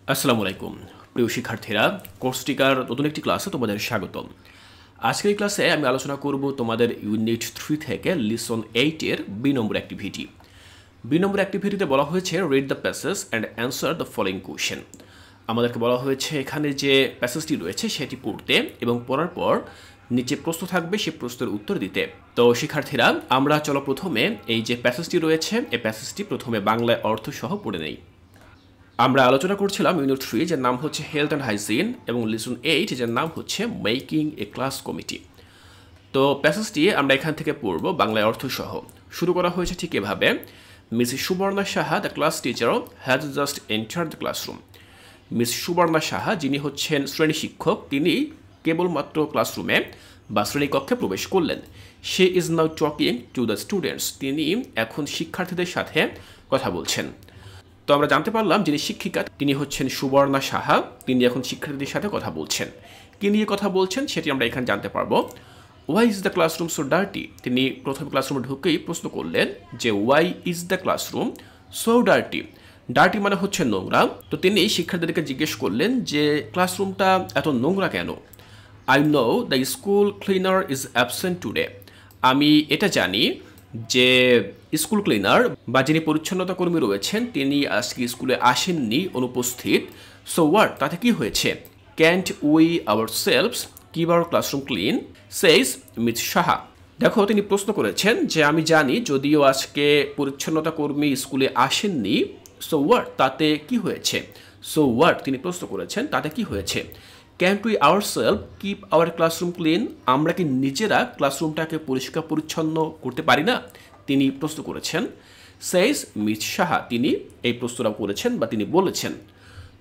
আসসালামু আলাইকুম প্রিয় শিক্ষার্থীরা, কোর্সটিকার নতুন একটি ক্লাসে তোমাদের স্বাগতম। আজকের এই ক্লাসে আমি আলোচনা করব তোমাদের ইউনিট 3 থেকে লিসন 8 এর বি নম্বর অ্যাক্টিভিটি। বি নম্বর অ্যাক্টিভিটিতে বলা হয়েছে read the passage and answer the following question. আমাদেরকে বলা হয়েছে এখানে যে প্যাসেজটি রয়েছে সেটি পড়তে এবং পড়ার পর নিচে প্রশ্ন থাকবে সেই প্রশ্নের উত্তর দিতে। তো শিক্ষার্থীরা, আমরা চলো প্রথমে এই যে প্যাসেজটি রয়েছে এই প্যাসেজটি প্রথমে বাংলায় অর্থ সহ পড়ে নেই। আমরা আলোচনা করছিলাম ইউনিট 3 যার নাম হচ্ছে হেলথ অ্যান্ড হাইজিন এবং লিসন 8 যার নাম হচ্ছে মেকিং এ ক্লাস কমিটি। তো প্যাসেজটি আমরা এখান থেকে পড়ব বাংলায় অর্থ সহ। শুরু করা হয়েছে ঠিক এভাবে: miss Subarna Saha the class teacher has just enter the classroom. Miss Subarna Saha, যিনি হচ্ছেন শ্রেণী শিক্ষক, তিনি কেবলমাত্র ক্লাসরুমে বা শ্রেণীকক্ষে প্রবেশ করলেন। She is now talking to the students. তিনি এখন শিক্ষার্থীদের সাথে কথা বলছেন। তো আমরা জানতে পারলাম যিনি শিক্ষিকা তিনি হচ্ছেন সুবর্ণা সাহা, তিনি এখন শিক্ষার্থীদের সাথে কথা বলছেন। কি নিয়ে কথা বলছেন সেটি আমরা এখানে জানতে পারবো। Why is the classroom so dirty? তিনি প্রথম ক্লাসরুমে ঢুকেই প্রশ্ন করলেন যে why is the classroom so dirty. Dirty মানে হচ্ছে নোংরা। তো তিনি শিক্ষার্থীদেরকে জিজ্ঞেস করলেন যে ক্লাসরুমটা এত নোংরা কেন। I know the school cleaner is absent today. আমি এটা জানি যে স্কুল ক্লিনার বা যিনি পরিচ্ছন্নতা কর্মী রয়েছেন তিনি আজকে স্কুলে আসেননি, অনুপস্থিত। সো হোয়াট, তাতে কি হয়েছে? Can't we hour selves keep our classroom clean says miss Saha. দেখো, তিনি প্রশ্ন করেছেন যে আমি জানি যদিও আজকে পরিচ্ছন্নতা কর্মী স্কুলে আসেননি, সো হোয়াট, তাতে কি হয়েছে? সো হোয়াট, তিনি প্রশ্ন করেছেন তাতে কি হয়েছে। Can't we our self keep our classroom clean? আমরা কি নিজেরা ক্লাসরুমটাকে পরিষ্কার পরিচ্ছন্ন করতে পারি না? তিনি প্রশ্ন করেছেন। সেইস মিস সাহা, তিনি এই প্রশ্নটা করেছেন বা তিনি বলেছেন।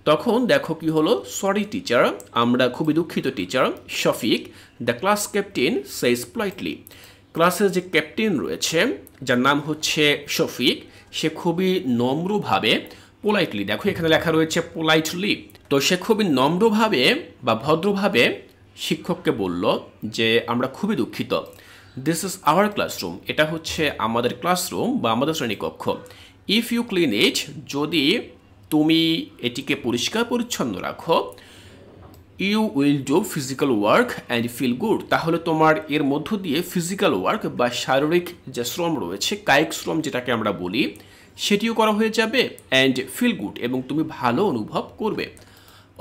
তখন দেখো কি হলো, সরি টিচার, আমরা খুবই দুঃখিত teacher. Shafiq the class captain says politely. ক্লাসের যে ক্যাপ্টেন রয়েছে যার নাম হচ্ছে শফিক, সে খুবই নম্রভাবে, পোলাইটলি, দেখো এখানে লেখা রয়েছে পোলাইটলি, তো সে খুবই নম্রভাবে বা ভদ্রভাবে শিক্ষককে বলল যে আমরা খুবই দুঃখিত। দিস ইজ আওয়ার ক্লাসরুম, এটা হচ্ছে আমাদের ক্লাসরুম বা আমাদের শ্রেণীকক্ষ। ইফ ইউ ক্লিন ইট, যদি তুমি এটিকে পরিষ্কার পরিচ্ছন্ন রাখো, you will do physical work and feel good, তাহলে তোমার এর মধ্য দিয়ে ফিজিক্যাল ওয়ার্ক বা শারীরিক যে শ্রম রয়েছে, কায়িক শ্রম যেটাকে আমরা বলি, সেটিও করা হয়ে যাবে, অ্যান্ড ফিল গুড, এবং তুমি ভালো অনুভব করবে।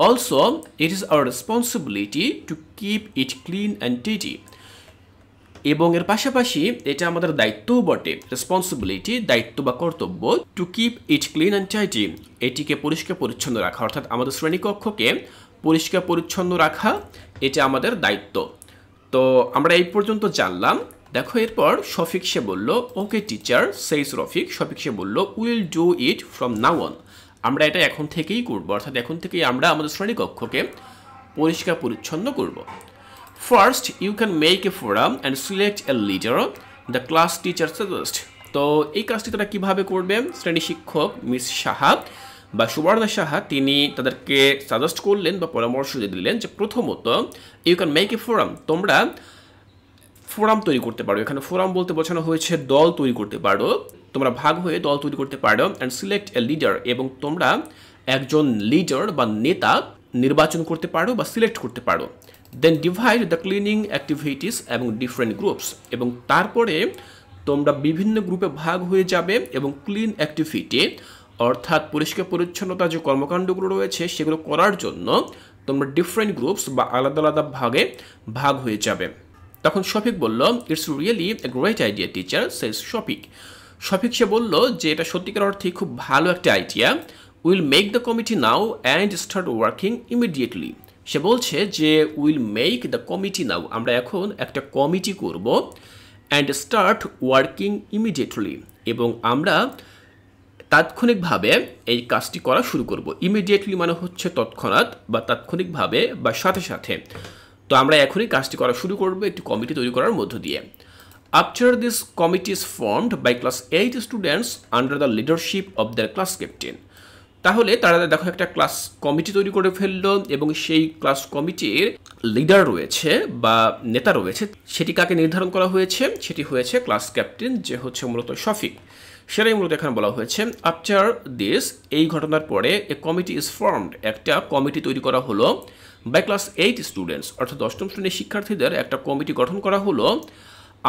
Also it is our responsibility to keep it clean and tidy, এবং এর পাশাপাশি এটা আমাদের দায়িত্বও বটে। রেসপন্সিবিলিটি, দায়িত্ব বা কর্তব্য, to keep it clean and tidy, এটিকে পরিষ্কার পরিচ্ছন্ন রাখা, অর্থাৎ আমাদের শ্রেণীকক্ষকে পরিষ্কার পরিচ্ছন্ন রাখা, এটা আমাদের দায়িত্ব। তো আমরা এই পর্যন্ত জানলাম। দেখো এরপর শফিক সে বলল ওকে টিচার সেইস রফিক। শফিক সে বলল will do it from now on, আমরা এটা এখন থেকেই করব, অর্থাৎ এখন থেকেই আমরা আমাদের শ্রেণীকক্ষকে পরিষ্কার পরিচ্ছন্ন করব। First you can make a forum and select a leader, the class teacher suggest. তো এই কাজটি তারা কীভাবে করবে? শ্রেণী শিক্ষক মিস সাহা বা সুবর্ণা সাহা তিনি তাদেরকে সাজেস্ট করলেন বা পরামর্শ দিলেন যে প্রথমত you can make a forum, তোমরা ফোরাম তৈরি করতে পারো। এখানে ফোরাম বলতে বোঝানো হয়েছে দল তৈরি করতে পারো, তোমরা ভাগ হয়ে দল তৈরি করতে পারো। অ্যান্ড সিলেক্ট এ লিডার, এবং তোমরা একজন লিডার বা নেতা নির্বাচন করতে পারো বা সিলেক্ট করতে পারো। দেন ডিভাইড দ্য ক্লিনিং অ্যাক্টিভিটিস এবং ডিফারেন্ট গ্রুপস, এবং তারপরে তোমরা বিভিন্ন গ্রুপে ভাগ হয়ে যাবে এবং ক্লিন অ্যাক্টিভিটি অর্থাৎ পরিষ্কার পরিচ্ছন্নতা যে কর্মকাণ্ডগুলো রয়েছে সেগুলো করার জন্য তোমরা ডিফারেন্ট গ্রুপস বা আলাদা আলাদা ভাগে ভাগ হয়ে যাবে। তখন শফিক বলল it's really a great idea teacher says Shafiq. Shafiq সে বলল যে এটা সত্যিকার অর্থে খুব ভালো একটা idea. Will make the committee now and start working immediately. সে বলছে যে will make the committee now, আমরা এখন একটা কমিটি করব, অ্যান্ড স্টার্ট ওয়ার্কিং ইমিডিয়েটলি, এবং আমরা তাৎক্ষণিকভাবে এই কাজটি করা শুরু করব। ইমিডিয়েটলি মানে হচ্ছে তৎক্ষণাৎ বা তাৎক্ষণিকভাবে বা সাথে সাথে। তো আমরা এখনই কাজটি করা শুরু করব একটি কমিটি তৈরি করার মধ্য দিয়ে। After this committee is formed by class 8 students under the leadership of the class captain. তাহলে তারা দেখো একটা ক্লাস কমিটি তৈরি করে ফেললো, এবং সেই ক্লাস কমিটির লিডার রয়েছে বা নেতা রয়েছে, সেটি কাকে নির্ধারণ করা হয়েছে? সেটি হয়েছে ক্লাস ক্যাপ্টেন, যে হচ্ছে মূলত শফিক। সেটাই মূলত এখানে বলা হয়েছে। আফটার দিস, এই ঘটনার পরে এ কমিটি ইজ ফর্মড, একটা কমিটি তৈরি করা হলো বাই ক্লাস 8 স্টুডেন্টস, অর্থাৎ 10ম শ্রেণীর শিক্ষার্থীদের একটা কমিটি গঠন করা হলো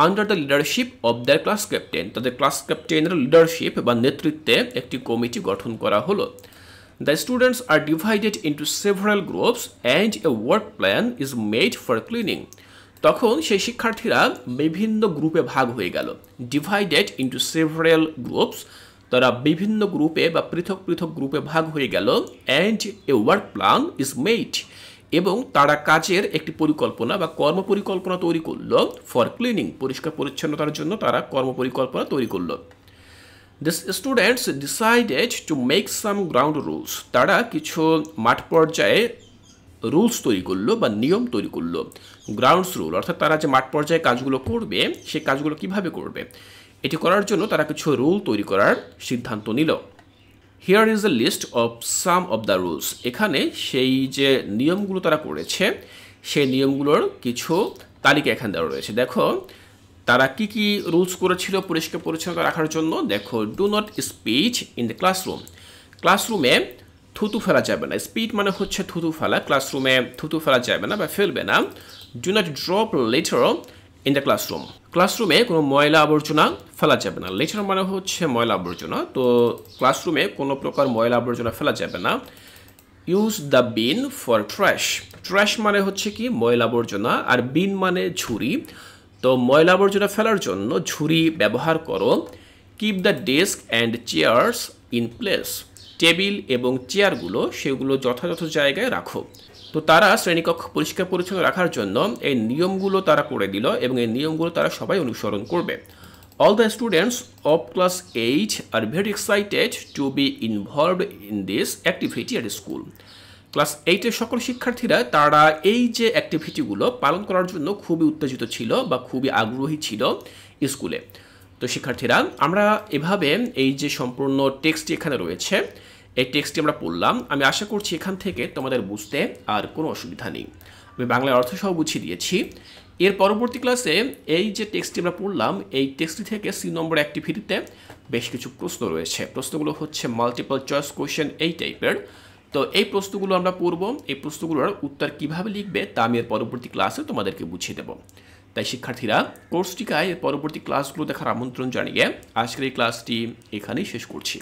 under the leadership of their class captain, তাদের ক্লাস ক্যাপ্টেনের লিডারশিপ বা নেতৃত্বে একটি কমিটি গঠন করা হলো। The students are divided into several groups and a work plan is made for cleaning. তখন সেই শিক্ষার্থীরা বিভিন্ন গ্রুপে ভাগ হয়ে গেল। ডিভাইডেড ইন্টু সেভারাল গ্রুপস, তারা বিভিন্ন গ্রুপে বা পৃথক পৃথক গ্রুপে ভাগ হয়ে গেল। And a work plan is made, এবং তারা কাজের একটি পরিকল্পনা বা কর্মপরিকল্পনা তৈরি করলো। ফর ক্লিনিং, পরিষ্কার পরিচ্ছন্নতার জন্য তারা কর্মপরিকল্পনা তৈরি করলো। The students decided to make some ground rules. তারা কিছু মাঠ পর্যায়ে রুলস তৈরি করলো বা নিয়ম তৈরি করলো। গ্রাউন্ডস রুল, অর্থাৎ তারা যে মাঠ পর্যায়ে কাজগুলো করবে সেই কাজগুলো কিভাবে করবে এটি করার জন্য তারা কিছু রুল তৈরি করার সিদ্ধান্ত নিল। Here is a list of some of the rules. এখানে সেই যে নিয়মগুলো তারা করেছে সেই নিয়মগুলোর কিছু তালিকা এখানে দেওয়া রয়েছে। দেখো তারা কি কি রুলস করেছিল পরিষ্কার পরিচ্ছন্নতা রাখার জন্য। দেখো, do not speech in the classroom, ক্লাসরুমে থুতু ফেলা যাবে না। স্পিড মানে হচ্ছে থুতু ফেলা, ক্লাসরুমে থুতু ফেলা যাবে না বা ফেলবে না। Do not drop litre in the classroom, ক্লাসরুমে কোনো ময়লা আবর্জনা ফেলা যাবে না। লিটার মানে হচ্ছে ময়লা আবর্জনা, তো ক্লাসরুমে কোনো প্রকার ময়লা আবর্জনা ফেলা যাবে না। Use the bin for trash, trash মানে হচ্ছে কি ময়লা আবর্জনা, আর বিন মানে ঝুড়ি, তো ময়লা আবর্জনা ফেলার জন্য ঝুড়ি ব্যবহার করো। Keep the desk and chairs in place, table এবং চেয়ারগুলো সেগুলো যথাযথ জায়গায় রাখো। তো তারা শ্রেণীকক্ষ পরিষ্কার পরিচ্ছন্ন রাখার জন্য এই নিয়মগুলো তারা করে দিল এবং এই নিয়মগুলো তারা সবাই অনুসরণ করবে। All the students of class 8 আর very excited to be involved in this activity at school. Class 8-এর সকল শিক্ষার্থীরা তারা এই যে অ্যাক্টিভিটিগুলো পালন করার জন্য খুবই উত্তেজিত ছিল বা খুবই আগ্রহী ছিল স্কুলে। তো শিক্ষার্থীরা, আমরা এভাবে এই যে সম্পূর্ণ টেক্সটটি এখানে রয়েছে এই টেক্সটটি আমরা পড়লাম। আমি আশা করছি এখান থেকে তোমাদের বুঝতে আর কোনো অসুবিধা নেই। আমি বাংলায় অর্থ সহ বুঝিয়ে দিয়েছি। এর পরবর্তী ক্লাসে এই যে টেক্সটটি আমরা পড়লাম এই টেক্সটটি থেকে সি নম্বর অ্যাক্টিভিটিতে বেশ কিছু প্রশ্ন রয়েছে। প্রশ্নগুলো হচ্ছে মাল্টিপল চয়েস কোয়েশ্চেন এই টাইপের। তো এই প্রশ্নগুলো আমরা পড়ব, এই প্রশ্নগুলোর উত্তর কিভাবে লিখবে তা আমি এর পরবর্তী ক্লাসে তোমাদেরকে বুঝিয়ে দেব। তাই শিক্ষার্থীরা, কোর্সটিকায় এর পরবর্তী ক্লাসগুলো দেখার আমন্ত্রণ জানিয়ে আজকের এই ক্লাসটি এখানেই শেষ করছি।